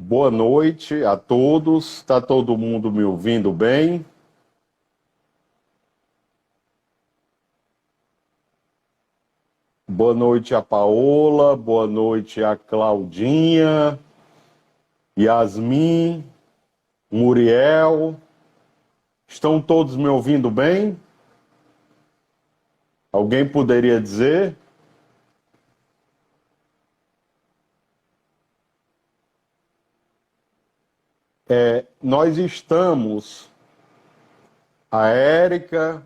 Boa noite a todos. Está todo mundo me ouvindo bem? Boa noite a Paola, boa noite a Claudinha, Yasmin, Muriel. Estão todos me ouvindo bem? Alguém poderia dizer? Nós estamos, a Érica,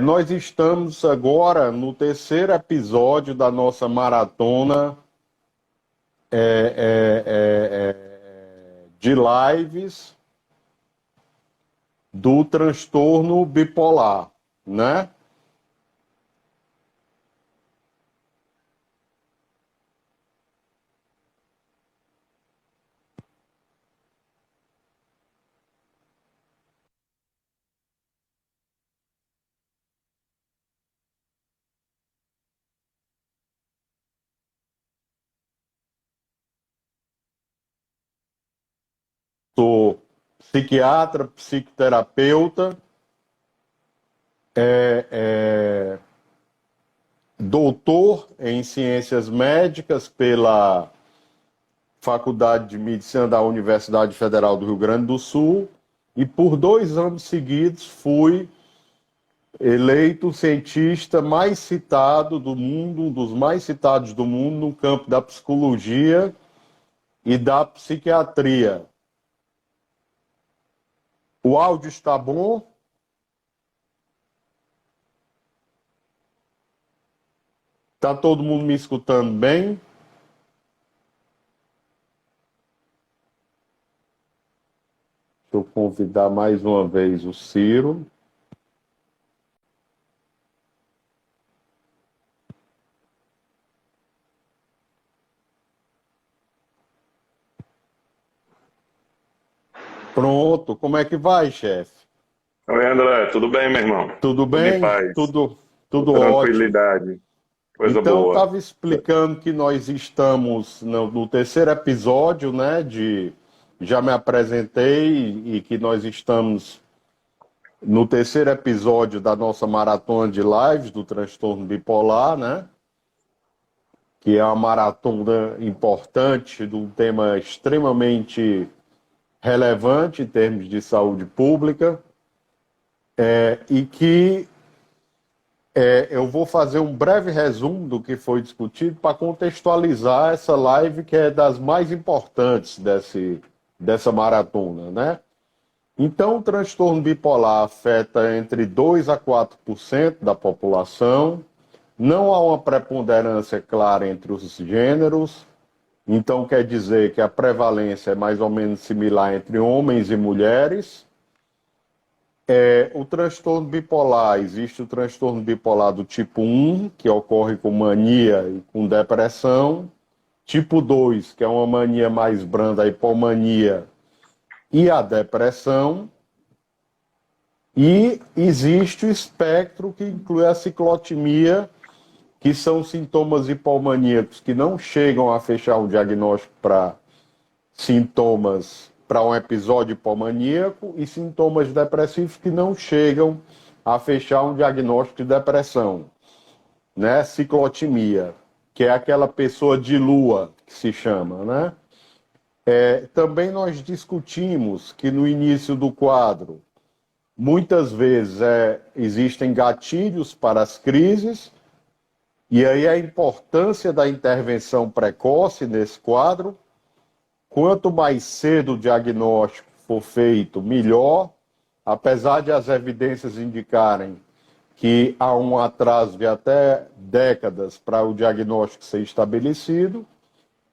nós estamos agora no terceiro episódio da nossa maratona de lives do transtorno bipolar, né? Sou psiquiatra, psicoterapeuta, doutor em ciências médicas pela Faculdade de Medicina da Universidade Federal do Rio Grande do Sul e por 2 anos seguidos fui eleito o cientista mais citado do mundo, um dos mais citados do mundo no campo da psicologia e da psiquiatria. O áudio está bom? Está todo mundo me escutando bem? Deixa eu convidar mais uma vez o Ciro. Pronto, como é que vai, chefe? Oi, André, tudo bem, meu irmão? Tudo Tudo em bem? paz, Tudo ótimo. tranquilidade, coisa Então, boa. estava explicando que nós estamos no terceiro episódio, né? Já me apresentei e que nós estamos no terceiro episódio da nossa maratona de lives do transtorno bipolar, né? Que é uma maratona importante, de um tema extremamente relevante em termos de saúde pública, e que eu vou fazer um breve resumo do que foi discutido para contextualizar essa live que é das mais importantes dessa maratona, né? Então, o transtorno bipolar afeta entre 2 a 4% da população, não há uma preponderância clara entre os gêneros, então quer dizer que a prevalência é mais ou menos similar entre homens e mulheres. O transtorno bipolar, existe o transtorno bipolar do tipo 1, que ocorre com mania e com depressão. Tipo 2, que é uma mania mais branda, a hipomania e a depressão. E existe o espectro que inclui a ciclotimia, que são sintomas hipomaníacos que não chegam a fechar o diagnóstico para sintomas para um episódio hipomaníaco e sintomas depressivos que não chegam a fechar um diagnóstico de depressão, né? Ciclotimia, que é aquela pessoa de lua que se chama, né? Também nós discutimos que no início do quadro, muitas vezes existem gatilhos para as crises, e aí a importância da intervenção precoce nesse quadro. Quanto mais cedo o diagnóstico for feito, melhor, apesar de as evidências indicarem que há um atraso de até décadas para o diagnóstico ser estabelecido,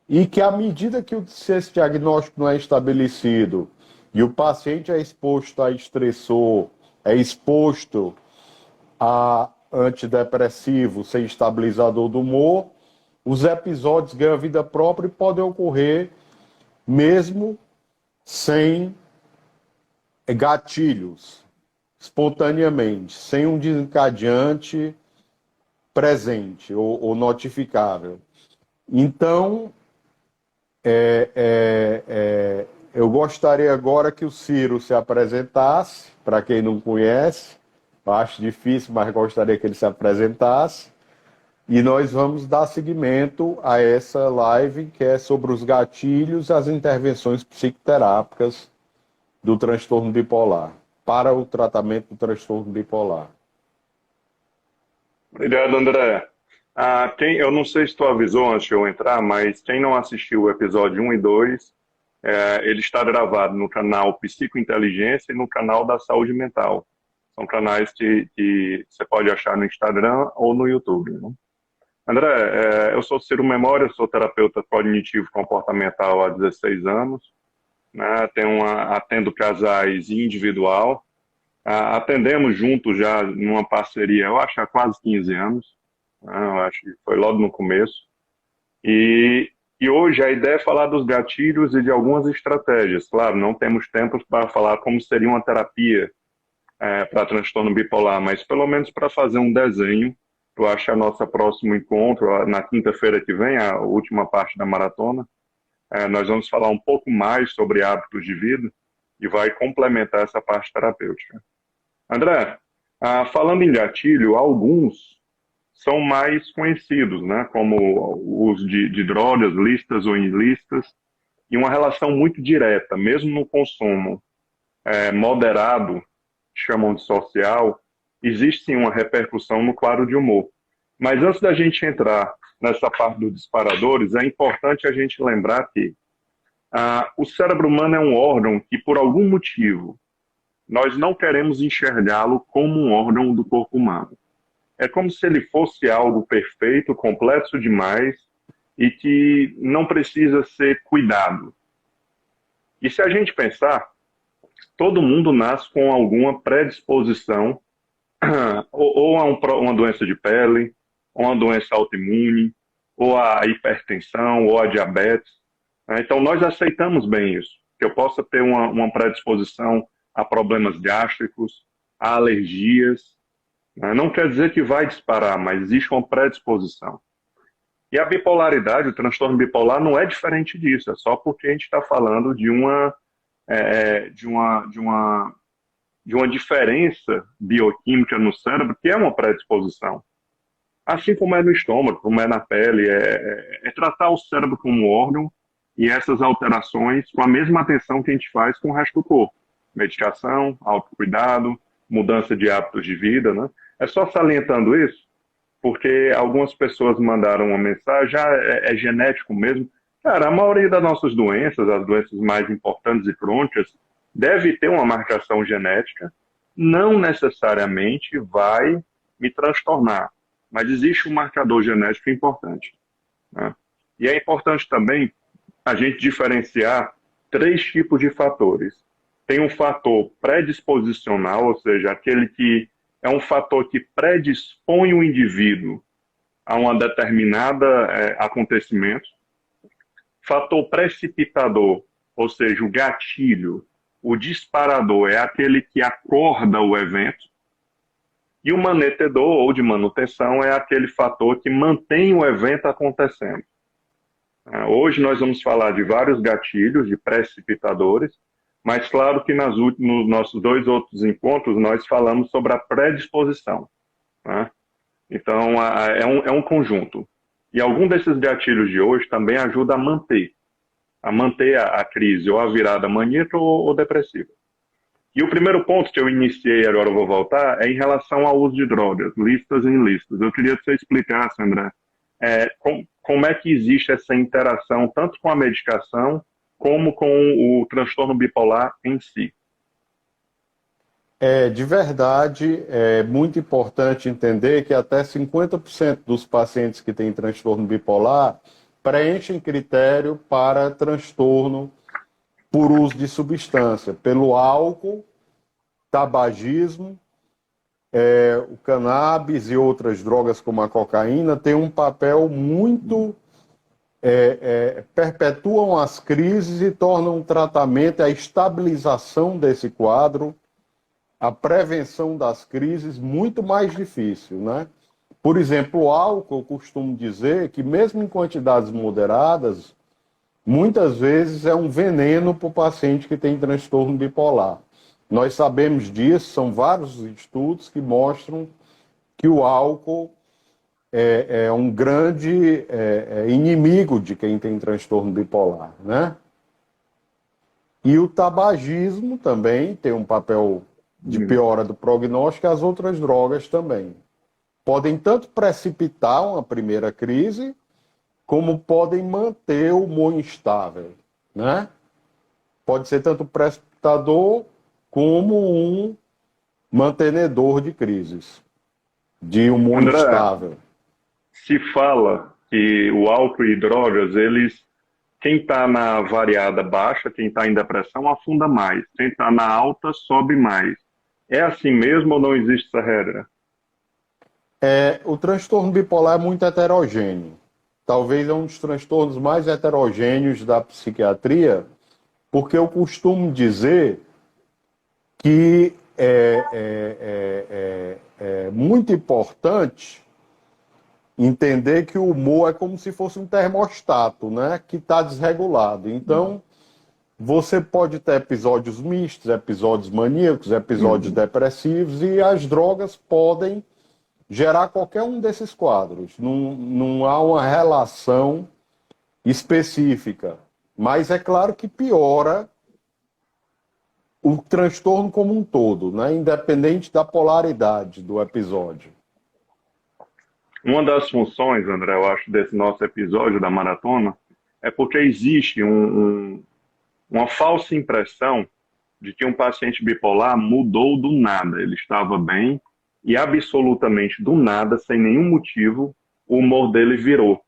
e que à medida que esse diagnóstico não é estabelecido e o paciente é exposto a estressor, é exposto a antidepressivo sem estabilizador do humor, os episódios ganham vida própria e podem ocorrer mesmo sem gatilhos, espontaneamente, sem um desencadeante presente ou notificável. Então, Eu gostaria agora que o Ciro se apresentasse, para quem não conhece. Eu acho difícil, mas gostaria que ele se apresentasse. E nós vamos dar seguimento a essa live que é sobre os gatilhos e as intervenções psicoterápicas do transtorno bipolar, para o tratamento do transtorno bipolar. Obrigado, André. Eu não sei se tu avisou antes de eu entrar, mas quem não assistiu o episódio 1 e 2, ele está gravado no canal Psicointeligência e no canal da Saúde Mental. São canais que você pode achar no Instagram ou no YouTube, né? André, eu sou Ciro Memória, sou terapeuta cognitivo-comportamental há 16 anos, né? Atendo casais individual. Atendemos juntos já numa parceria, eu acho, há quase 15 anos, né? Eu acho que foi logo no começo. E hoje a ideia é falar dos gatilhos e de algumas estratégias. Claro, não temos tempo para falar como seria uma terapia para transtorno bipolar, mas pelo menos para fazer um desenho. Eu acho que a nosso próximo encontro, na quinta-feira que vem, a última parte da maratona, nós vamos falar um pouco mais sobre hábitos de vida e vai complementar essa parte terapêutica. André, falando em gatilho, alguns são mais conhecidos, né, como o uso de drogas, listas ou ilícitas, e uma relação muito direta, mesmo no consumo moderado, chamam de social, existe sim uma repercussão no quadro de humor. Mas antes da gente entrar nessa parte dos disparadores, é importante a gente lembrar que o cérebro humano é um órgão que, por algum motivo, nós não queremos enxergá-lo como um órgão do corpo humano. É como se ele fosse algo perfeito, complexo demais e que não precisa ser cuidado. E se a gente pensar, todo mundo nasce com alguma predisposição ou a uma doença de pele, ou uma doença autoimune, ou a hipertensão, ou a diabetes. Então, nós aceitamos bem isso, que eu possa ter uma predisposição a problemas gástricos, a alergias. Não quer dizer que vai disparar, mas existe uma predisposição. E a bipolaridade, o transtorno bipolar, não é diferente disso, é só porque a gente está falando de uma diferença bioquímica no cérebro, que é uma predisposição. Assim como é no estômago, como é na pele, é tratar o cérebro como órgão e essas alterações com a mesma atenção que a gente faz com o resto do corpo. Medicação, autocuidado, mudança de hábitos de vida, né? É só salientando isso, porque algumas pessoas mandaram uma mensagem, é genético mesmo. Cara, a maioria das nossas doenças, as doenças mais importantes e crônicas, deve ter uma marcação genética, não necessariamente vai me transtornar, mas existe um marcador genético importante, né? E é importante também a gente diferenciar 3 tipos de fatores. Tem um fator predisposicional, ou seja, aquele que é um fator que predispõe o indivíduo a uma determinada acontecimento. Fator precipitador, ou seja, o gatilho, o disparador é aquele que acorda o evento. E o manetedor, ou de manutenção, é aquele fator que mantém o evento acontecendo. Hoje nós vamos falar de vários gatilhos, de precipitadores, mas claro que nos nossos 2 outros encontros nós falamos sobre a predisposição, né? Então é um conjunto. E algum desses gatilhos de hoje também ajuda a manter a crise, ou a virada maníaca ou depressiva. E o primeiro ponto que eu iniciei, agora eu vou voltar, é em relação ao uso de drogas, listas e ilícitas. Eu queria que você explicasse, André, como é que existe essa interação, tanto com a medicação, como com o transtorno bipolar em si. De verdade, é muito importante entender que até 50% dos pacientes que têm transtorno bipolar preenchem critério para transtorno por uso de substância, pelo álcool, tabagismo, o cannabis e outras drogas como a cocaína têm um papel muito... perpetuam as crises e tornam o tratamento, a estabilização desse quadro, a prevenção das crises muito mais difícil, né? Por exemplo, o álcool, eu costumo dizer que mesmo em quantidades moderadas, muitas vezes é um veneno para o paciente que tem transtorno bipolar. Nós sabemos disso, são vários estudos que mostram que o álcool é um grande inimigo de quem tem transtorno bipolar, né? E o tabagismo também tem um papel de piora do prognóstico, e as outras drogas também. Podem tanto precipitar uma primeira crise, como podem manter o humor instável, né? Pode ser tanto precipitador como um mantenedor de crises, de humor André, instável. se fala que o álcool e drogas, quem está na variada baixa, quem está em depressão, afunda mais. Quem está na alta, sobe mais. É assim mesmo ou não existe essa regra? O transtorno bipolar é muito heterogêneo. Talvez é um dos transtornos mais heterogêneos da psiquiatria, porque eu costumo dizer que é muito importante entender que o humor é como se fosse um termostato, né, que está desregulado. Então, você pode ter episódios mistos, episódios maníacos, episódios depressivos, e as drogas podem gerar qualquer um desses quadros. Não há uma relação específica. Mas é claro que piora o transtorno como um todo, né? Independente da polaridade do episódio. Uma das funções, André, eu acho, desse nosso episódio da maratona, é porque existe uma falsa impressão de que um paciente bipolar mudou do nada. Ele estava bem e absolutamente do nada, sem nenhum motivo, o humor dele virou.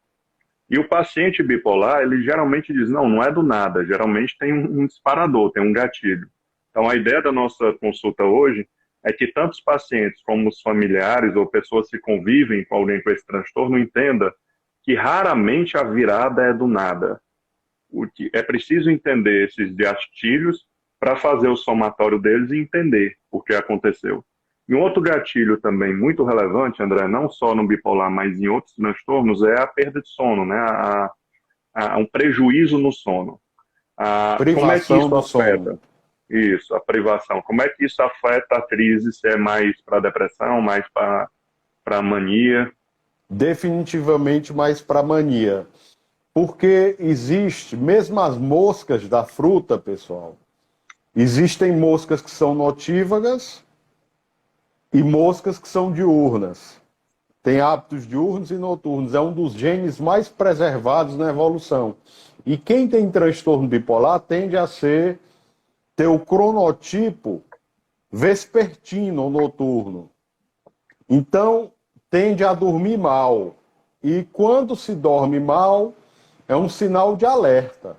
E o paciente bipolar, ele geralmente diz, não é do nada, geralmente tem um disparador, tem um gatilho. Então a ideia da nossa consulta hoje é que tanto os pacientes como os familiares ou pessoas que convivem com alguém com esse transtorno entenda que raramente a virada é do nada. O que é preciso entender esses gatilhos para fazer o somatório deles e entender o que aconteceu. E um outro gatilho também muito relevante, André, não só no bipolar, mas em outros transtornos, é a perda de sono, né? Um prejuízo no sono. Como é que Privação isso do sono. afeta? Isso, a privação. Como é que isso afeta a crise? Se é mais para depressão, mais para mania? Definitivamente mais para mania. Porque existe, mesmo as moscas da fruta, pessoal, existem moscas que são notívagas e moscas que são diurnas. Tem hábitos diurnos e noturnos. É um dos genes mais preservados na evolução. E quem tem transtorno bipolar tende a ter o cronotipo vespertino ou noturno. Então, tende a dormir mal. E quando se dorme mal, é um sinal de alerta.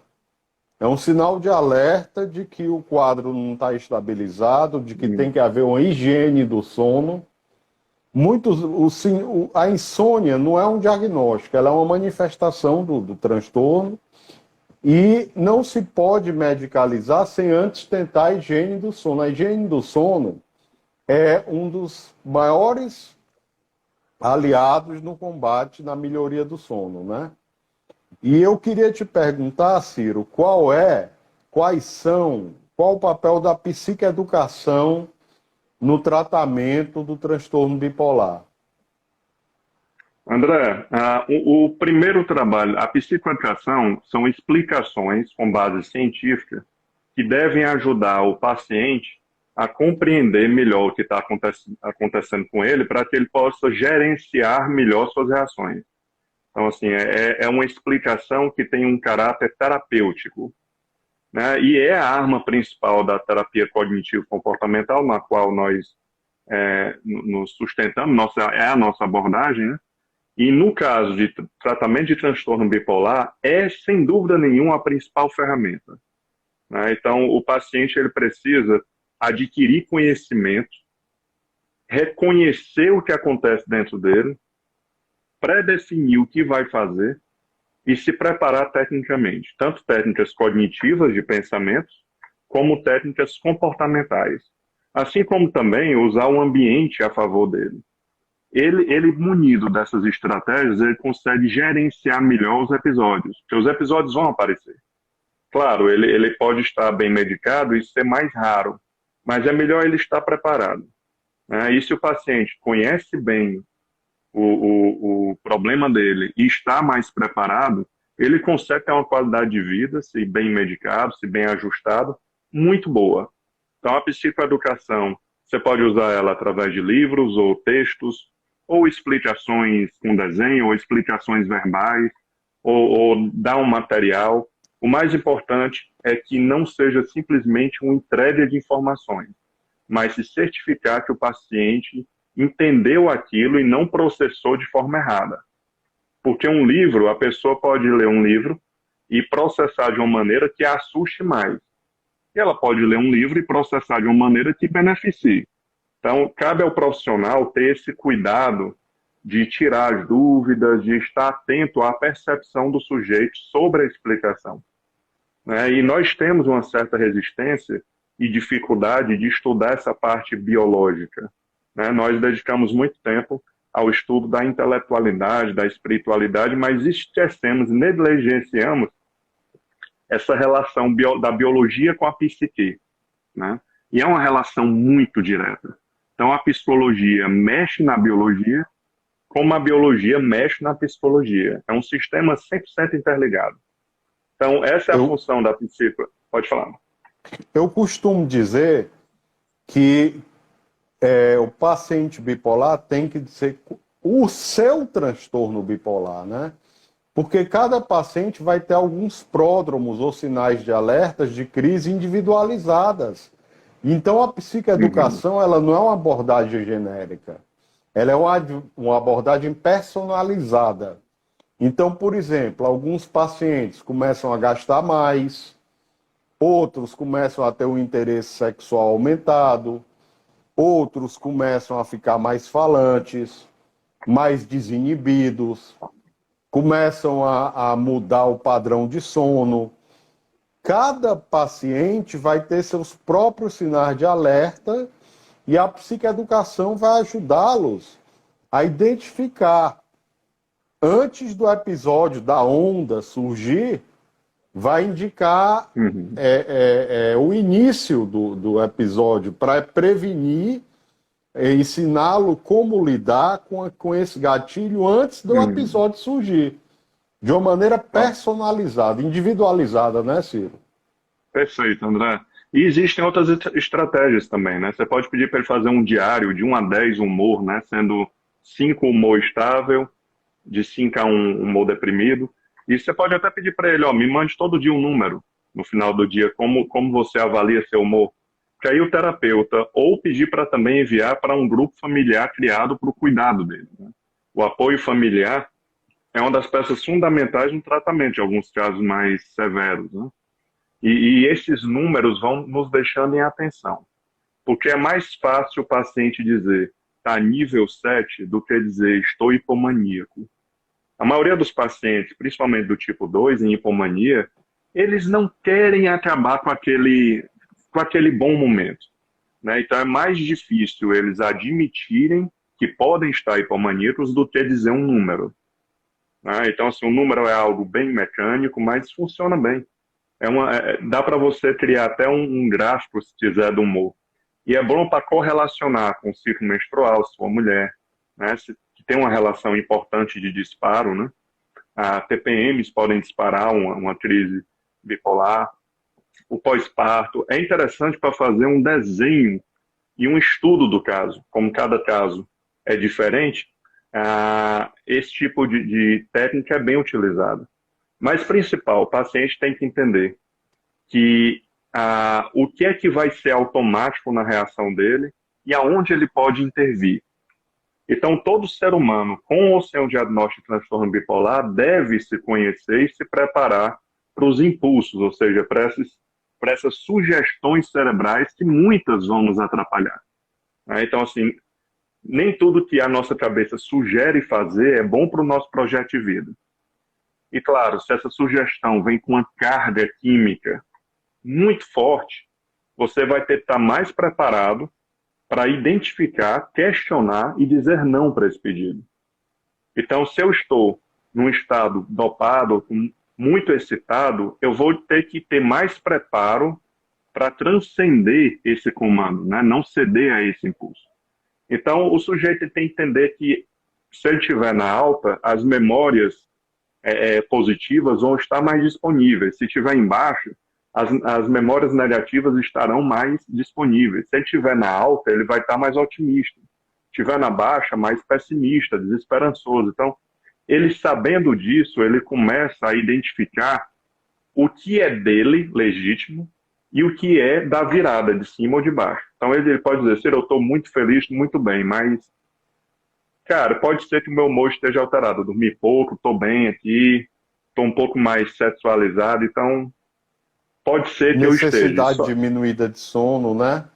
É um sinal de alerta de que o quadro não está estabilizado, de que tem que haver uma higiene do sono. A insônia não é um diagnóstico, ela é uma manifestação do transtorno e não se pode medicalizar sem antes tentar a higiene do sono. A higiene do sono é um dos maiores aliados no combate, na melhoria do sono, né? E eu queria te perguntar, Ciro, qual o papel da psicoeducação no tratamento do transtorno bipolar? André, o primeiro trabalho, a psicoeducação, são explicações com base científica que devem ajudar o paciente a compreender melhor o que está acontecendo com ele para que ele possa gerenciar melhor suas reações. Então, assim, é uma explicação que tem um caráter terapêutico, né? E é a arma principal da terapia cognitivo-comportamental, na qual nós nos sustentamos, é a nossa abordagem, né? E no caso de tratamento de transtorno bipolar, é sem dúvida nenhuma a principal ferramenta, né? Então, o paciente ele precisa adquirir conhecimento, reconhecer o que acontece dentro dele, pré-definir o que vai fazer e se preparar tecnicamente, tanto técnicas cognitivas de pensamentos, como técnicas comportamentais. Assim como também usar o ambiente a favor dele. Ele munido dessas estratégias, ele consegue gerenciar melhor os episódios, porque os episódios vão aparecer. Claro, ele pode estar bem medicado e ser mais raro, mas é melhor ele estar preparado, né? E se o paciente conhece bem o problema dele e está mais preparado, ele consegue ter uma qualidade de vida, se bem medicado, se bem ajustado, muito boa. Então, a psicoeducação, você pode usar ela através de livros ou textos, ou explicações com desenho, ou explicações verbais, ou dar um material. O mais importante é que não seja simplesmente uma entrega de informações, mas se certificar que o paciente entendeu aquilo e não processou de forma errada. Porque um livro, a pessoa pode ler um livro e processar de uma maneira que a assuste mais. E ela pode ler um livro e processar de uma maneira que beneficie. Então, cabe ao profissional ter esse cuidado de tirar as dúvidas, de estar atento à percepção do sujeito sobre a explicação, né? E nós temos uma certa resistência e dificuldade de estudar essa parte biológica, né? Nós dedicamos muito tempo ao estudo da intelectualidade, da espiritualidade, mas esquecemos, negligenciamos essa relação da biologia com a psique, né? E é uma relação muito direta. Então, a psicologia mexe na biologia, como a biologia mexe na psicologia. É um sistema 100% interligado. Então, essa é a função da psico. Pode falar. Eu costumo dizer que o paciente bipolar tem que ser o seu transtorno bipolar, né? Porque cada paciente vai ter alguns pródromos ou sinais de alertas de crise individualizadas. Então, a psicoeducação, ela não é uma abordagem genérica. Ela é uma abordagem personalizada. Então, por exemplo, alguns pacientes começam a gastar mais, outros começam a ter um interesse sexual aumentado, outros começam a ficar mais falantes, mais desinibidos, começam a mudar o padrão de sono. Cada paciente vai ter seus próprios sinais de alerta e a psicoeducação vai ajudá-los a identificar. Antes do episódio da onda surgir, vai indicar o início do episódio para prevenir, ensiná-lo como lidar com esse gatilho antes do episódio surgir. De uma maneira personalizada, individualizada, né, Ciro? Perfeito, André. E existem outras estratégias também, né? Você pode pedir para ele fazer um diário de 1 a 10 humor, né? Sendo 5 humor estável, de 5 a 1 humor deprimido. E você pode até pedir para ele, me mande todo dia um número no final do dia, como você avalia seu humor. Que aí o terapeuta, ou pedir para também enviar para um grupo familiar criado para o cuidado dele, né? O apoio familiar é uma das peças fundamentais no tratamento de alguns casos mais severos, né? E esses números vão nos deixando em atenção. Porque é mais fácil o paciente dizer está nível 7 do que dizer estou hipomaníaco. A maioria dos pacientes, principalmente do tipo 2, em hipomania, eles não querem acabar com aquele bom momento, né? Então é mais difícil eles admitirem que podem estar hipomaníacos do que dizer um número. Então, assim, o número é algo bem mecânico, mas funciona bem. Dá para você criar até um gráfico, se quiser, do humor. E é bom para correlacionar com o ciclo menstrual, se for mulher, né? Que tem uma relação importante de disparo, né? TPMs podem disparar uma crise bipolar. O pós-parto é interessante para fazer um desenho e um estudo do caso. Como cada caso é diferente, esse tipo de técnica é bem utilizada. Mas, principal, o paciente tem que entender que o que é que vai ser automático na reação dele e aonde ele pode intervir. Então, todo ser humano, com ou sem o diagnóstico de transtorno bipolar, deve se conhecer e se preparar para os impulsos, ou seja, para essas sugestões cerebrais que muitas vão nos atrapalhar. Então, assim, nem tudo que a nossa cabeça sugere fazer é bom para o nosso projeto de vida. E claro, se essa sugestão vem com uma carga química muito forte, você vai ter que estar mais preparado para identificar, questionar e dizer não para esse pedido. Então, se eu estou num estado dopado, com muito excitado, eu vou ter que ter mais preparo para transcender esse comando, né? Não ceder a esse impulso. Então, o sujeito tem que entender que, se ele estiver na alta, as memórias positivas vão estar mais disponíveis. Se estiver embaixo, as memórias negativas estarão mais disponíveis. Se ele estiver na alta, ele vai estar mais otimista. Se estiver na baixa, mais pessimista, desesperançoso. Então, ele sabendo disso, ele começa a identificar o que é dele, legítimo, e o que é da virada, de cima ou de baixo. Então, ele pode dizer, eu estou muito feliz, muito bem, mas, cara, pode ser que o meu humor esteja alterado. Eu dormi pouco, estou bem aqui, estou um pouco mais sexualizado, então pode ser que eu esteja. Necessidade diminuída de sono, né?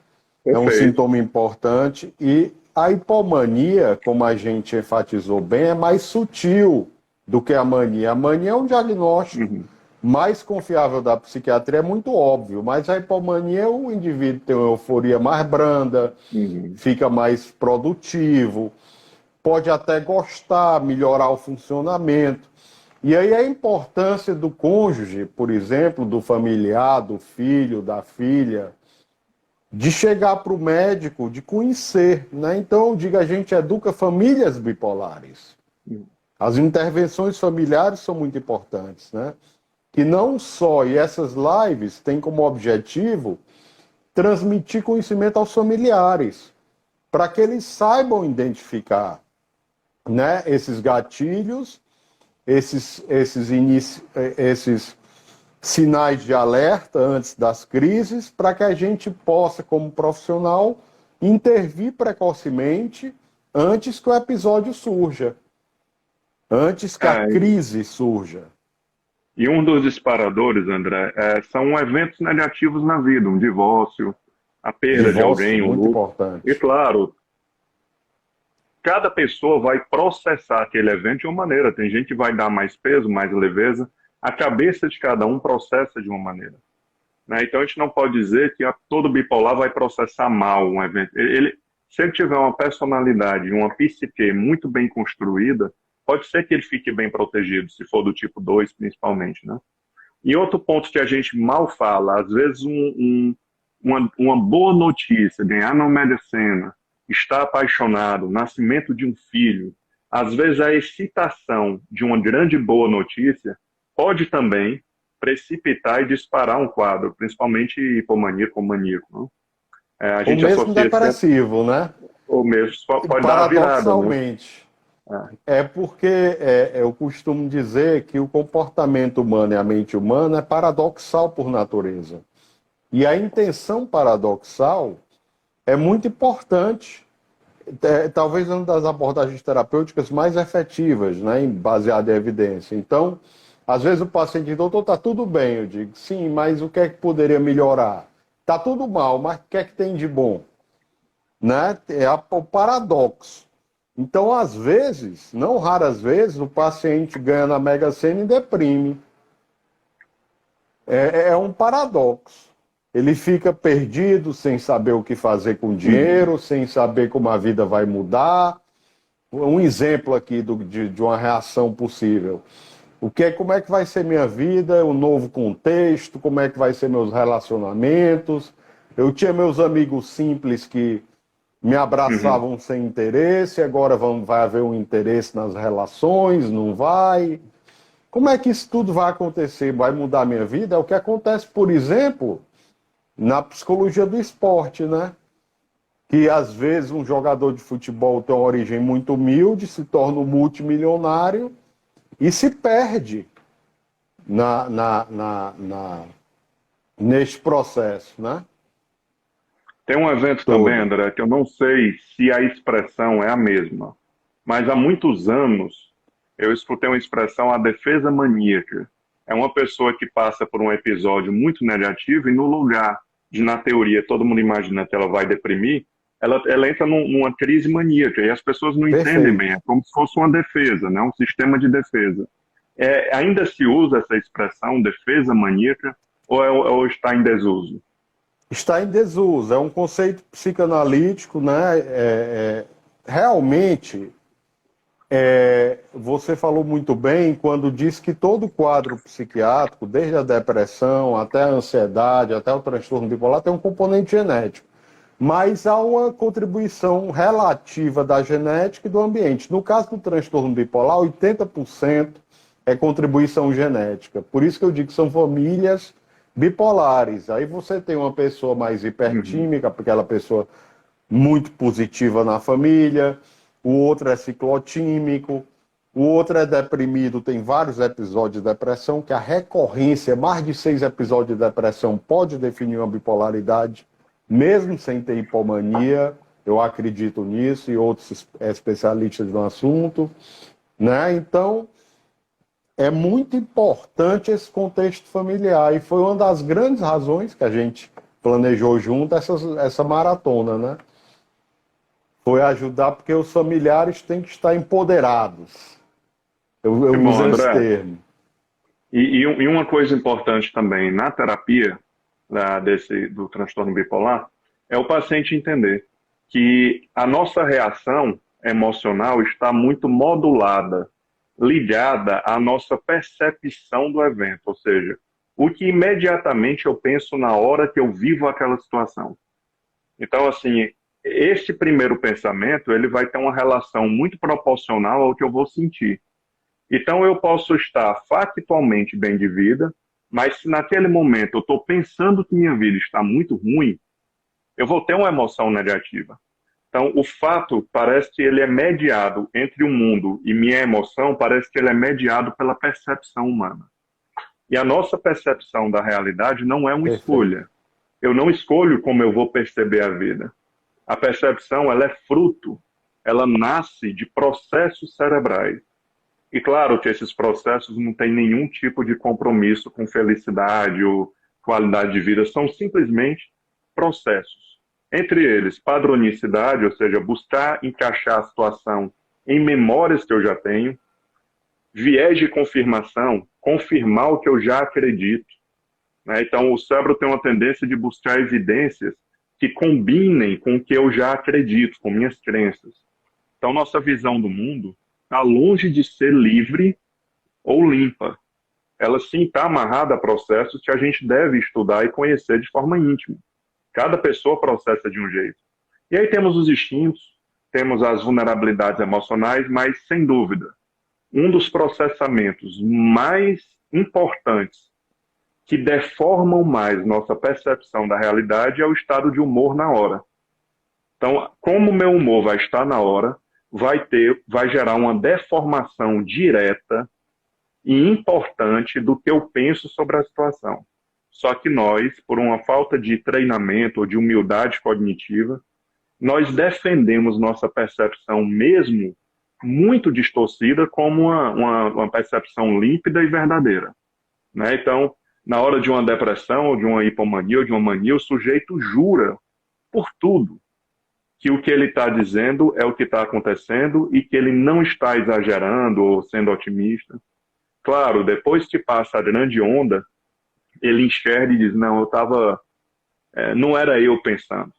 É um Perfeito. sintoma importante. E a hipomania, como a gente enfatizou bem, é mais sutil do que a mania. A mania é um diagnóstico mais confiável da psiquiatria, é muito óbvio, mas a hipomania, o indivíduo tem uma euforia mais branda, fica mais produtivo, pode até gostar, melhorar o funcionamento. E aí a importância do cônjuge, por exemplo, do familiar, do filho, da filha, de chegar para o médico, de conhecer, né? Então, eu digo, a gente educa famílias bipolares. As intervenções familiares são muito importantes, né? Que não só, e essas lives têm como objetivo transmitir conhecimento aos familiares, para que eles saibam identificar, né, esses gatilhos, esses sinais de alerta antes das crises, para que a gente possa, como profissional, intervir precocemente antes que o episódio surja, antes que a crise surja. E um dos disparadores, André, são eventos negativos na vida, um divórcio, a perda de alguém, um muito luto. importante. E claro, cada pessoa vai processar aquele evento de uma maneira. Tem gente que vai dar mais peso, mais leveza. A cabeça de cada um processa de uma maneira, né? Então a gente não pode dizer que todo bipolar vai processar mal um evento. Se ele tiver uma personalidade, uma psique muito bem construída, pode ser que ele fique bem protegido, se for do tipo 2 principalmente, né? E outro ponto que a gente mal fala, às vezes uma boa notícia, ganhar na Mega Sena, estar apaixonado, nascimento de um filho, às vezes a excitação de uma grande boa notícia pode também precipitar e disparar um quadro, principalmente hipomaníaco ou maníaco, né? A gente ou mesmo depressivo, né? Ou mesmo pode dar a virada, né? Paradoxalmente. É porque eu costumo dizer que o comportamento humano e a mente humana é paradoxal por natureza. E a intenção paradoxal é muito importante. Talvez uma das abordagens terapêuticas mais efetivas, né, baseada em evidência. Então, às vezes o paciente diz, doutor, está tudo bem. Eu digo, sim, mas o que é que poderia melhorar? Está tudo mal, mas o que é que tem de bom? Né? É o paradoxo. Então, às vezes, não raras vezes, o paciente ganha na Mega Sena e deprime. É um paradoxo. Ele fica perdido, sem saber o que fazer com o dinheiro, sem saber como a vida vai mudar. Um exemplo aqui de uma reação possível. Como é que vai ser minha vida, o novo contexto, como é que vai ser meus relacionamentos. Eu tinha meus amigos simples que me abraçavam sem interesse, agora vai haver um interesse nas relações, não vai? Como é que isso tudo vai acontecer? Vai mudar a minha vida? É o que acontece, por exemplo, na psicologia do esporte, né? Que às vezes um jogador de futebol tem uma origem muito humilde, se torna um multimilionário e se perde neste processo, né? Tem um evento também, André, que eu não sei se a expressão é a mesma, mas há muitos anos eu escutei uma expressão, a defesa maníaca. É uma pessoa que passa por um episódio muito negativo e no lugar de, na teoria, todo mundo imagina que ela vai deprimir, ela entra numa crise maníaca e as pessoas não entendem bem. É como se fosse uma defesa, né? Um sistema de defesa. Ainda se usa essa expressão, defesa maníaca, ou está em desuso? Está em desuso. É um conceito psicanalítico, né? Realmente, Você falou muito bem quando disse que todo quadro psiquiátrico, desde a depressão até a ansiedade, até o transtorno bipolar, tem um componente genético. Mas há uma contribuição relativa da genética e do ambiente. No caso do transtorno bipolar, 80% é contribuição genética. Por isso que eu digo que são famílias bipolares. Aí você tem uma pessoa mais Uhum. hipertímica, aquela pessoa muito positiva na família, o outro é ciclotímico, o outro é deprimido, tem vários episódios de depressão, que a recorrência, mais de 6 episódios de depressão, pode definir uma bipolaridade, mesmo sem ter hipomania. Eu acredito nisso e outros especialistas no assunto, né? Então, é muito importante esse contexto familiar e foi uma das grandes razões que a gente planejou junto essa maratona, né? Foi ajudar porque os familiares têm que estar empoderados. Que Eu bom, uso esse André. termo. E uma coisa importante também na terapia do transtorno bipolar é o paciente entender que a nossa reação emocional está muito modulada, ligada à nossa percepção do evento, ou seja, o que imediatamente eu penso na hora que eu vivo aquela situação. Então, assim, esse primeiro pensamento, ele vai ter uma relação muito proporcional ao que eu vou sentir. Então, eu posso estar factualmente bem de vida, mas se naquele momento eu estou pensando que minha vida está muito ruim, eu vou ter uma emoção negativa. Então, o fato parece que ele é mediado entre o mundo e minha emoção, parece que ele é mediado pela percepção humana. E a nossa percepção da realidade não é uma Perfeito. escolha. Eu não escolho como eu vou perceber a vida. A percepção, ela é fruto, ela nasce de processos cerebrais. E claro que esses processos não têm nenhum tipo de compromisso com felicidade ou qualidade de vida, são simplesmente processos. Entre eles, padronicidade, ou seja, buscar encaixar a situação em memórias que eu já tenho, viés de confirmação, confirmar o que eu já acredito, né? Então, o cérebro tem uma tendência de buscar evidências que combinem com o que eu já acredito, com minhas crenças. Então, nossa visão do mundo está longe de ser livre ou limpa. Ela sim está amarrada a processos que a gente deve estudar e conhecer de forma íntima. Cada pessoa processa de um jeito. E aí temos os instintos, temos as vulnerabilidades emocionais, mas, sem dúvida, um dos processamentos mais importantes que deformam mais nossa percepção da realidade é o estado de humor na hora. Então, como o meu humor vai estar na hora, vai gerar uma deformação direta e importante do que eu penso sobre a situação. Só que nós, por uma falta de treinamento ou de humildade cognitiva, nós defendemos nossa percepção mesmo muito distorcida como uma percepção límpida e verdadeira, né? Então, na hora de uma depressão, ou de uma hipomania, ou de uma mania, o sujeito jura por tudo que o que ele está dizendo é o que está acontecendo e que ele não está exagerando ou sendo otimista. Claro, depois que passa a grande onda, ele enxerga e diz, não, eu estava, não era eu pensando,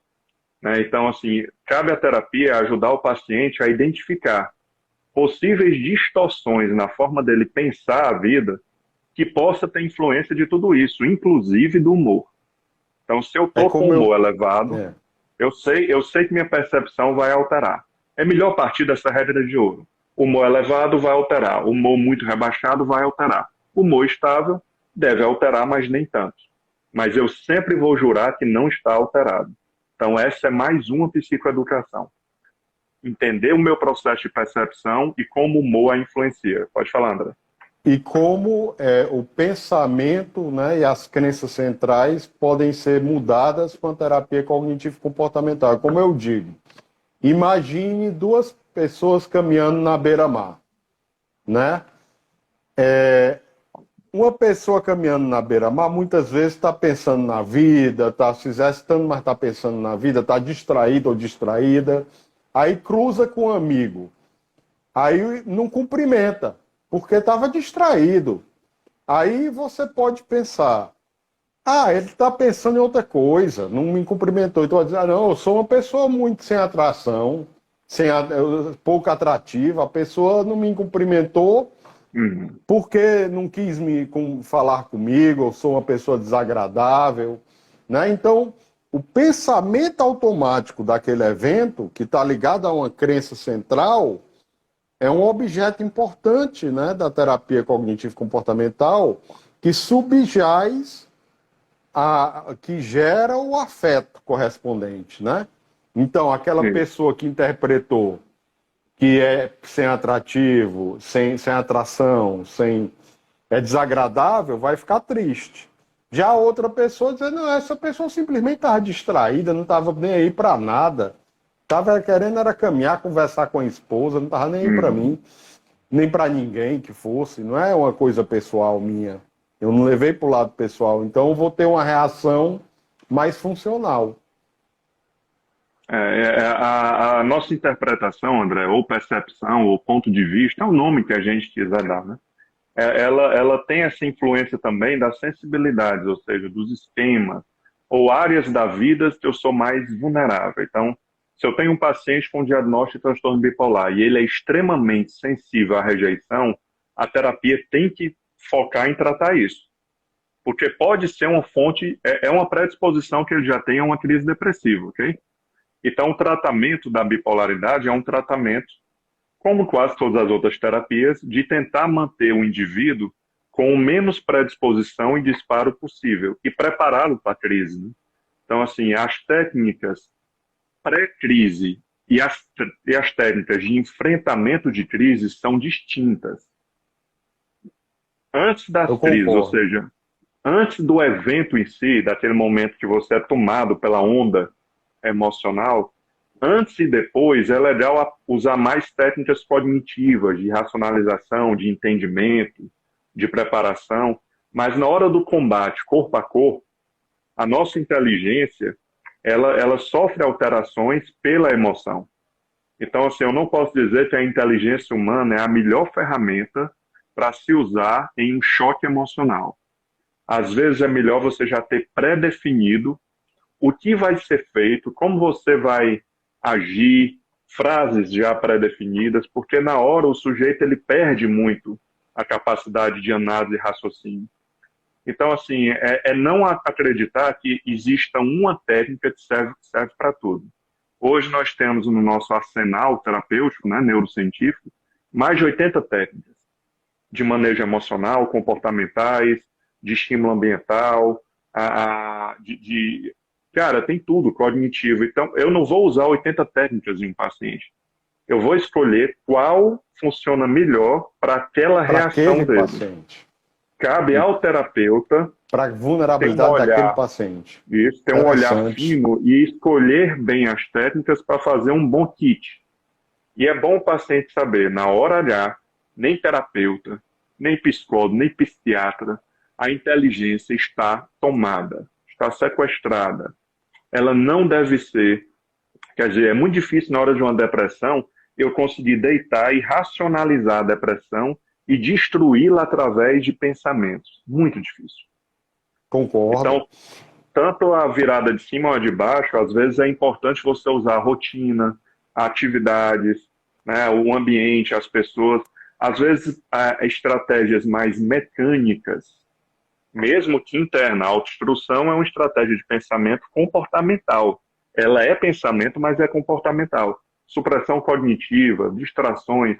né? Então, assim, cabe à terapia ajudar o paciente a identificar possíveis distorções na forma dele pensar a vida que possa ter influência de tudo isso, inclusive do humor. Então, se eu É estou com como humor eu. elevado, É. eu sei que minha percepção vai alterar. É melhor partir dessa regra de ouro. Humor elevado vai alterar, humor muito rebaixado vai alterar. Humor estável deve alterar, mas nem tanto. Mas eu sempre vou jurar que não está alterado. Então, essa é mais uma psicoeducação. Entender o meu processo de percepção e como o humor a influencia. Pode falar, André. E como o pensamento, né, e as crenças centrais podem ser mudadas com a terapia cognitivo-comportamental. Como eu digo, imagine duas pessoas caminhando na beira-mar, né? Uma pessoa caminhando na beira-mar muitas vezes está pensando na vida, está se exercitando, mas está pensando na vida, está distraído ou distraída. Aí cruza com um amigo. Aí não cumprimenta, porque estava distraído. Aí você pode pensar, ele está pensando em outra coisa, não me cumprimentou. Então, vai dizer, não, eu sou uma pessoa muito sem atração, pouco atrativa, a pessoa não me cumprimentou porque não quis falar comigo, eu sou uma pessoa desagradável, né? Então, o pensamento automático daquele evento, que está ligado a uma crença central, é um objeto importante, né, da terapia cognitivo-comportamental, que subjaz que gera o afeto correspondente, né? Então, aquela Sim. pessoa que interpretou que é sem atrativo, sem atração, é desagradável, vai ficar triste. Já a outra pessoa dizer, não, essa pessoa simplesmente estava distraída, não estava nem aí para nada. Estava querendo era caminhar, conversar com a esposa, não estava nem aí para mim, nem para ninguém que fosse. Não é uma coisa pessoal minha. Eu não levei para o lado pessoal. Então eu vou ter uma reação mais funcional. A nossa interpretação, André, ou percepção, ou ponto de vista, é o nome que a gente quiser dar, né? Ela tem essa influência também das sensibilidades, ou seja, dos esquemas, ou áreas da vida que eu sou mais vulnerável. Então, se eu tenho um paciente com diagnóstico de transtorno bipolar e ele é extremamente sensível à rejeição, a terapia tem que focar em tratar isso. Porque pode ser uma fonte, é uma predisposição que ele já tem a uma crise depressiva, ok? Então, o tratamento da bipolaridade é um tratamento, como quase todas as outras terapias, de tentar manter o indivíduo com o menos predisposição e disparo possível e prepará-lo para a crise, né? Então, assim, as técnicas pré-crise e as técnicas de enfrentamento de crise são distintas. Antes Eu das crises, ou concordo. seja, antes do evento em si, daquele momento que você é tomado pela onda emocional, antes e depois é legal usar mais técnicas cognitivas, de racionalização, de entendimento, de preparação, mas na hora do combate corpo a corpo, a nossa inteligência, ela sofre alterações pela emoção. Então, assim, eu não posso dizer que a inteligência humana é a melhor ferramenta para se usar em um choque emocional. Às vezes é melhor você já ter pré-definido o que vai ser feito, como você vai agir, frases já pré-definidas, porque na hora o sujeito ele perde muito a capacidade de análise e raciocínio. Então, assim, não acreditar que exista uma técnica que serve para tudo. Hoje nós temos no nosso arsenal terapêutico, né, neurocientífico, mais de 80 técnicas de manejo emocional, comportamentais, de estímulo ambiental, cara, tem tudo, cognitivo. Então, eu não vou usar 80 técnicas em um paciente. Eu vou escolher qual funciona melhor para aquela Para reação aquele dele. paciente. Cabe ao terapeuta Para a ter um vulnerabilidade daquele olhar, paciente. isso, ter um olhar Interessante. fino e escolher bem as técnicas para fazer um bom kit. E é bom o paciente saber, na hora H, nem terapeuta, nem psicólogo, nem psiquiatra, a inteligência está tomada, está sequestrada. Ela não deve ser, quer dizer, é muito difícil na hora de uma depressão eu conseguir deitar e racionalizar a depressão e destruí-la através de pensamentos. Muito difícil. Concordo. Então, tanto a virada de cima ou a de baixo, às vezes é importante você usar a rotina, atividades, né, o ambiente, as pessoas. Às vezes, estratégias mais mecânicas, mesmo que interna. A autoinstrução é uma estratégia de pensamento comportamental. Ela é pensamento, mas é comportamental. Supressão cognitiva, distrações.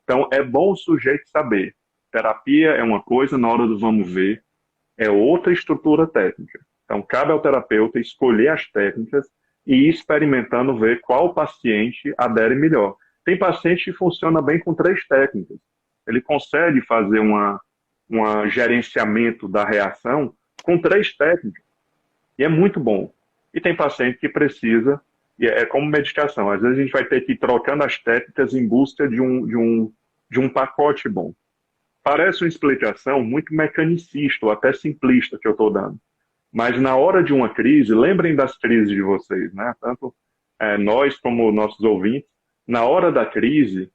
Então, é bom o sujeito saber. Terapia é uma coisa, na hora do vamos ver, é outra estrutura técnica. Então, cabe ao terapeuta escolher as técnicas e ir experimentando ver qual paciente adere melhor. Tem paciente que funciona bem com 3 técnicas. Ele consegue fazer um gerenciamento da reação com 3 técnicas. E é muito bom. E tem paciente que precisa, e é como medicação, às vezes a gente vai ter que ir trocando as técnicas em busca de um pacote bom. Parece uma explicação muito mecanicista ou até simplista que eu estou dando. Mas na hora de uma crise, lembrem das crises de vocês, né? Tanto nós como nossos ouvintes, na hora da crise,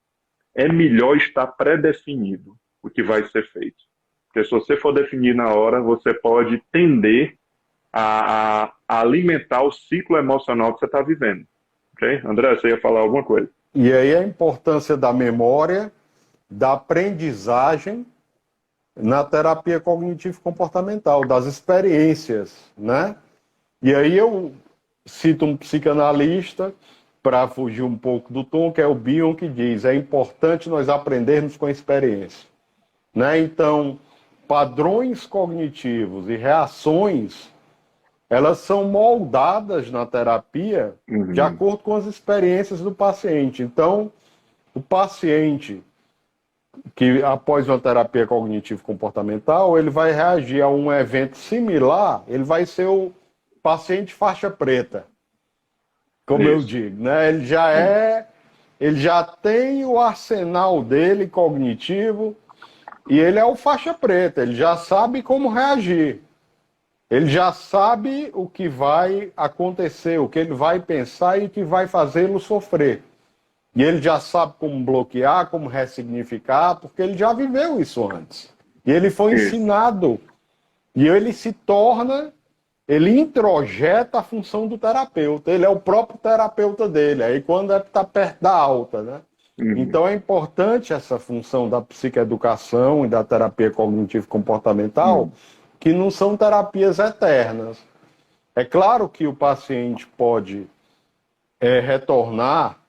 é melhor estar pré-definido o que vai ser feito. Porque se você for definir na hora, você pode tender a alimentar o ciclo emocional que você está vivendo. Ok? André, você ia falar alguma coisa? E aí a importância da memória, da aprendizagem na terapia cognitivo-comportamental, das experiências, né? E aí eu cito um psicanalista, para fugir um pouco do tom, que é o Bion, que diz: é importante nós aprendermos com a experiência, né? Então, padrões cognitivos e reações, elas são moldadas na terapia de Uhum. acordo com as experiências do paciente. Então, o paciente que após uma terapia cognitivo-comportamental, ele vai reagir a um evento similar, ele vai ser o paciente faixa preta, como eu Isso. digo, né? Sim. Ele já tem o arsenal dele cognitivo e ele é o faixa preta, ele já sabe como reagir. Ele já sabe o que vai acontecer, o que ele vai pensar e o que vai fazê-lo sofrer. E ele já sabe como bloquear, como ressignificar, porque ele já viveu isso antes. E ele foi Isso. ensinado. E ele se torna, ele introjeta a função do terapeuta. Ele é o próprio terapeuta dele. Aí quando está perto da alta, né? Uhum. Então é importante essa função da psicoeducação e da terapia cognitivo-comportamental, Uhum. que não são terapias eternas. É claro que o paciente pode retornar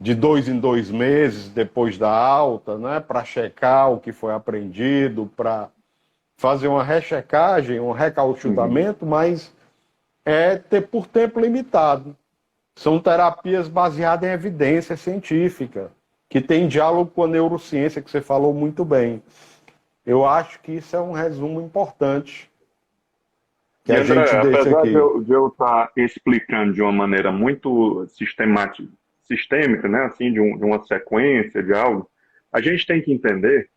de 2 em 2 meses depois da alta, né, para checar o que foi aprendido, para fazer uma rechecagem, um Uhum. recauchutamento, mas é ter por tempo limitado. São terapias baseadas em evidência científica, que tem diálogo com a neurociência, que você falou muito bem. Eu acho que isso é um resumo importante que E a gente André, deixa apesar de aqui. eu estar explicando de uma maneira muito sistemática, sistêmica, né, assim, de uma sequência de algo, a gente tem que entender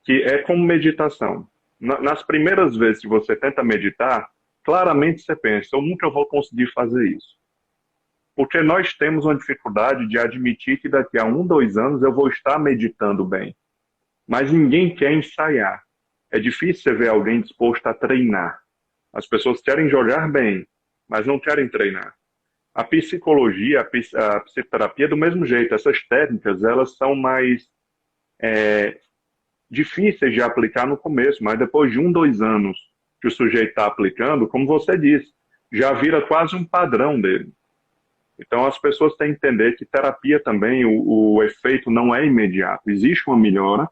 que é como meditação. Nas primeiras vezes que você tenta meditar, claramente você pensa: eu nunca vou conseguir fazer isso. Porque nós temos uma dificuldade de admitir que daqui a 1, 2 anos eu vou estar meditando bem. Mas ninguém quer ensaiar. É difícil você ver alguém disposto a treinar. As pessoas querem jogar bem, mas não querem treinar. A psicologia, a psicoterapia, do mesmo jeito. Essas técnicas, elas são mais difíceis de aplicar no começo, mas depois de 1, 2 anos que o sujeito está aplicando, como você disse, já vira quase um padrão dele. Então as pessoas têm que entender que terapia também, o efeito não é imediato. Existe uma melhora,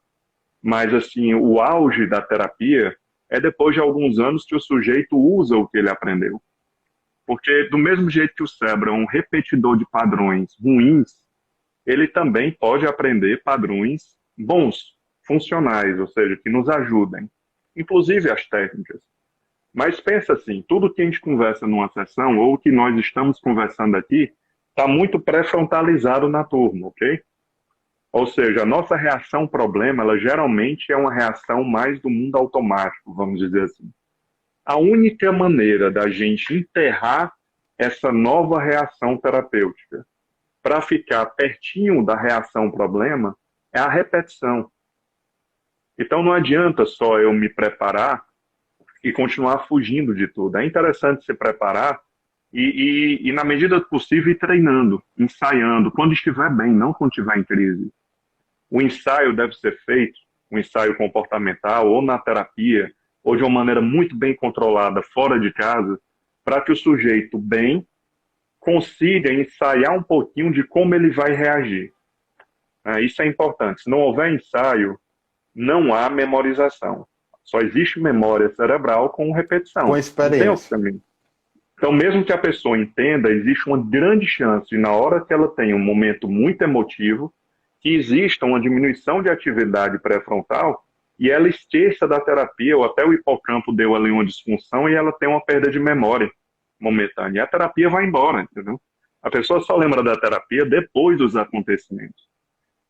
mas assim, o auge da terapia é depois de alguns anos que o sujeito usa o que ele aprendeu. Porque do mesmo jeito que o cérebro é um repetidor de padrões ruins, ele também pode aprender padrões bons, funcionais, ou seja, que nos ajudem, inclusive as técnicas. Mas pensa assim, tudo que a gente conversa numa sessão, ou que nós estamos conversando aqui, está muito pré-frontalizado na turma, ok? Ou seja, a nossa reação ao problema, ela geralmente é uma reação mais do mundo automático, vamos dizer assim. A única maneira da gente enterrar essa nova reação terapêutica para ficar pertinho da reação ao problema é a repetição. Então não adianta só eu me preparar e continuar fugindo de tudo. É interessante se preparar e na medida do possível, ir treinando, ensaiando, quando estiver bem, não quando estiver em crise. O ensaio deve ser feito, um ensaio comportamental, ou na terapia, ou de uma maneira muito bem controlada, fora de casa, para que o sujeito bem consiga ensaiar um pouquinho de como ele vai reagir. Isso é importante. Se não houver ensaio, não há memorização. Só existe memória cerebral com Com repetição. Não tem outro experiência. caminho. Então, mesmo que a pessoa entenda, existe uma grande chance, na hora que ela tem um momento muito emotivo, que exista uma diminuição de atividade pré-frontal e ela esqueça da terapia, ou até o hipocampo deu ali uma disfunção e ela tem uma perda de memória momentânea. E a terapia vai embora, entendeu? A pessoa só lembra da terapia depois dos acontecimentos.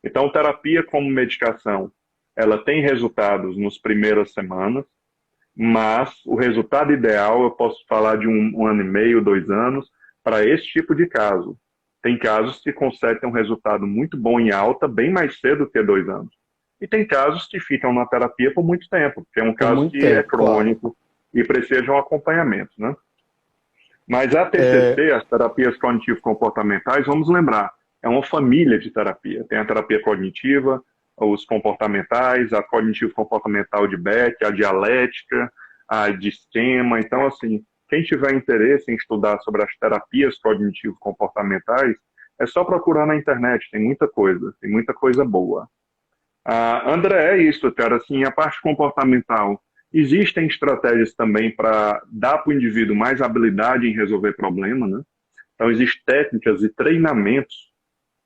Então, terapia como medicação, ela tem resultados nas primeiras semanas, mas o resultado ideal, eu posso falar de 1 ano e meio, 2 anos, para esse tipo de caso. Tem casos que conseguem um resultado muito bom em alta, bem mais cedo que 2 anos. E tem casos que ficam na terapia por muito tempo, que é um Por caso muito que é tempo, claro. crônico e precisa de um acompanhamento, né? Mas a É, TCC, as terapias cognitivo-comportamentais, vamos lembrar, é uma família de terapia. Tem a terapia cognitiva, os comportamentais, a cognitivo-comportamental de Beck, a dialética, a de esquema. Então, assim, quem tiver interesse em estudar sobre as terapias cognitivo-comportamentais, é só procurar na internet, tem muita coisa boa. André, é isso, cara, assim, a parte comportamental, existem estratégias também para dar para o indivíduo mais habilidade em resolver problemas, né? Então, existem técnicas e treinamentos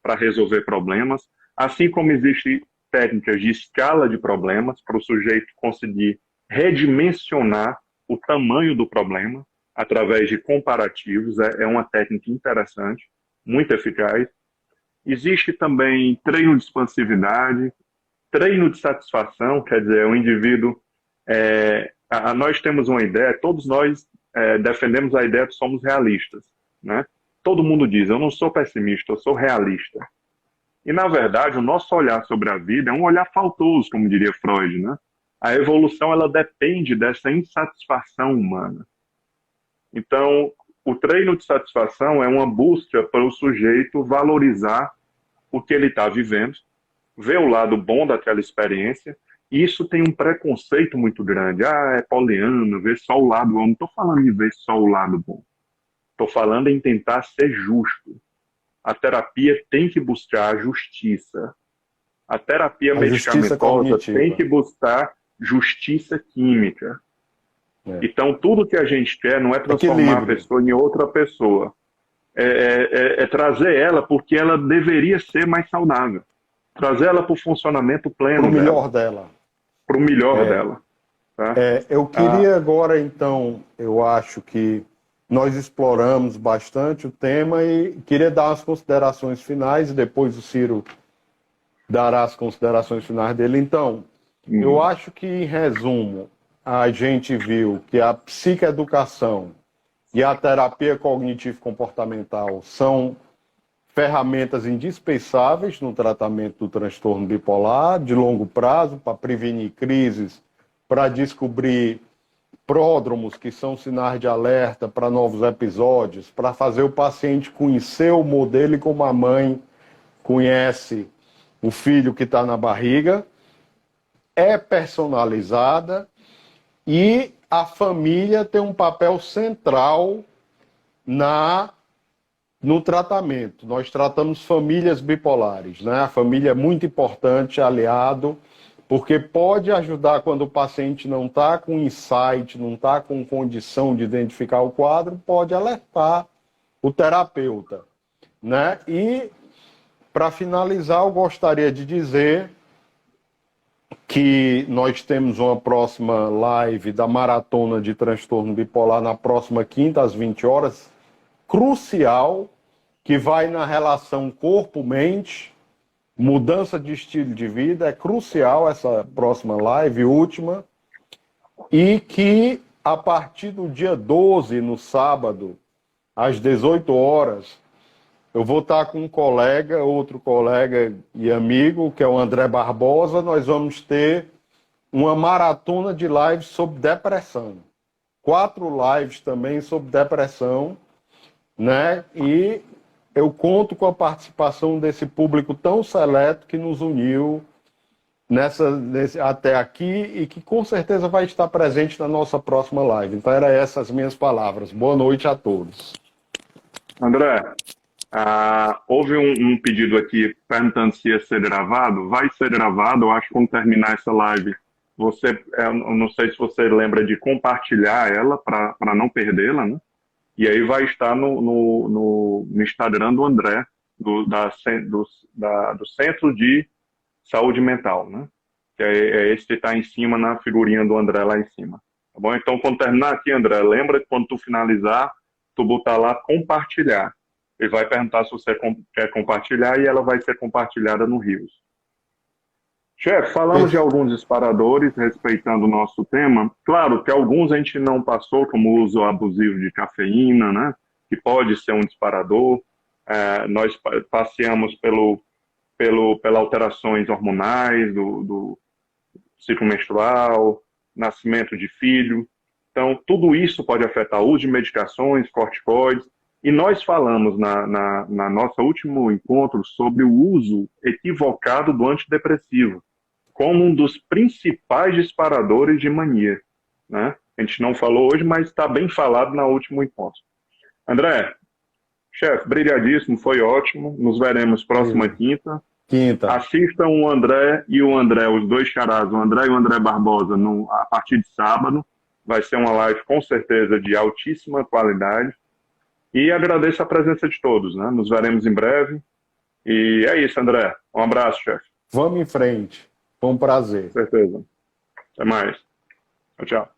para resolver problemas, assim como existem técnicas de escala de problemas para o sujeito conseguir redimensionar o tamanho do problema através de comparativos. É uma técnica interessante, muito eficaz. Existe também treino de expansividade, treino de satisfação, quer dizer, o indivíduo... nós temos uma ideia, todos nós defendemos a ideia que somos realistas, né? Todo mundo diz, eu não sou pessimista, eu sou realista. E, na verdade, o nosso olhar sobre a vida é um olhar faltoso, como diria Freud, né? A evolução, ela depende dessa insatisfação humana. Então, o treino de satisfação é uma busca para o sujeito valorizar o que ele está vivendo, ver o lado bom daquela experiência, e isso tem um preconceito muito grande. É poliano, ver só o lado bom. Não estou falando de ver só o lado bom. Estou falando em tentar ser justo. A terapia tem que buscar a justiça. A terapia medicamentosa tem que buscar justiça química. Então, tudo que a gente quer não é transformar a pessoa em outra pessoa. É trazer ela porque ela deveria ser mais saudável. Trazer ela para o funcionamento pleno dela. Para o melhor dela. Para o melhor dela. Tá? Eu queria agora, então, eu acho que nós exploramos bastante o tema e queria dar as considerações finais e depois o Ciro dará as considerações finais dele. Então, eu acho que, em resumo, a gente viu que a psicoeducação e a terapia cognitivo-comportamental são ferramentas indispensáveis no tratamento do transtorno bipolar de longo prazo, para prevenir crises, para descobrir pródromos, que são sinais de alerta para novos episódios, para fazer o paciente conhecer o modelo e como a mãe conhece o filho que está na barriga. É personalizada e a família tem um papel central no tratamento. Nós tratamos famílias bipolares, né? A família é muito importante, aliado, porque pode ajudar quando o paciente não está com insight, não está com condição de identificar o quadro, pode alertar o terapeuta, né? E, para finalizar, eu gostaria de dizer que nós temos uma próxima live da Maratona de Transtorno Bipolar na próxima quinta, às 20 horas, crucial, que vai na relação corpo-mente, mudança de estilo de vida, é crucial essa próxima live, última, e que a partir do dia 12, no sábado, às 18 horas, eu vou estar com um colega, outro colega e amigo, que é o André Barbosa. Nós vamos ter uma maratona de lives sobre depressão. 4 lives também sobre depressão, né? E eu conto com a participação desse público tão seleto que nos uniu até aqui e que com certeza vai estar presente na nossa próxima live. Então, eram essas minhas palavras. Boa noite a todos. André, houve um pedido aqui perguntando se ia ser gravado. Vai ser gravado, eu acho que quando terminar essa live, eu não sei se você lembra de compartilhar ela para não perdê-la, né? E aí vai estar no Instagram do André, do Centro de Saúde Mental, né? Que é esse que está em cima, na figurinha do André lá em cima. Tá bom? Então, quando terminar aqui, André, lembra que quando tu finalizar, tu botar lá compartilhar. Ele vai perguntar se você quer compartilhar e ela vai ser compartilhada no Rios. Chefe, falamos de alguns disparadores, respeitando o nosso tema. Claro que alguns a gente não passou, como o uso abusivo de cafeína, né? Que pode ser um disparador. Nós passeamos pelas alterações hormonais do ciclo menstrual, nascimento de filho. Então, tudo isso pode afetar o uso de medicações, corticoides. E nós falamos na nosso último encontro sobre o uso equivocado do antidepressivo como um dos principais disparadores de mania, né? A gente não falou hoje, mas está bem falado no último encontro. André, chefe, brigadíssimo, foi ótimo. Nos veremos próxima quinta. Assistam o André e o André, os dois charás, o André e o André Barbosa, a partir de sábado. Vai ser uma live com certeza de altíssima qualidade. E agradeço a presença de todos, né? Nos veremos em breve. E é isso, André. Um abraço, chefe. Vamos em frente. Foi um prazer. Com certeza. Até mais. Tchau, tchau.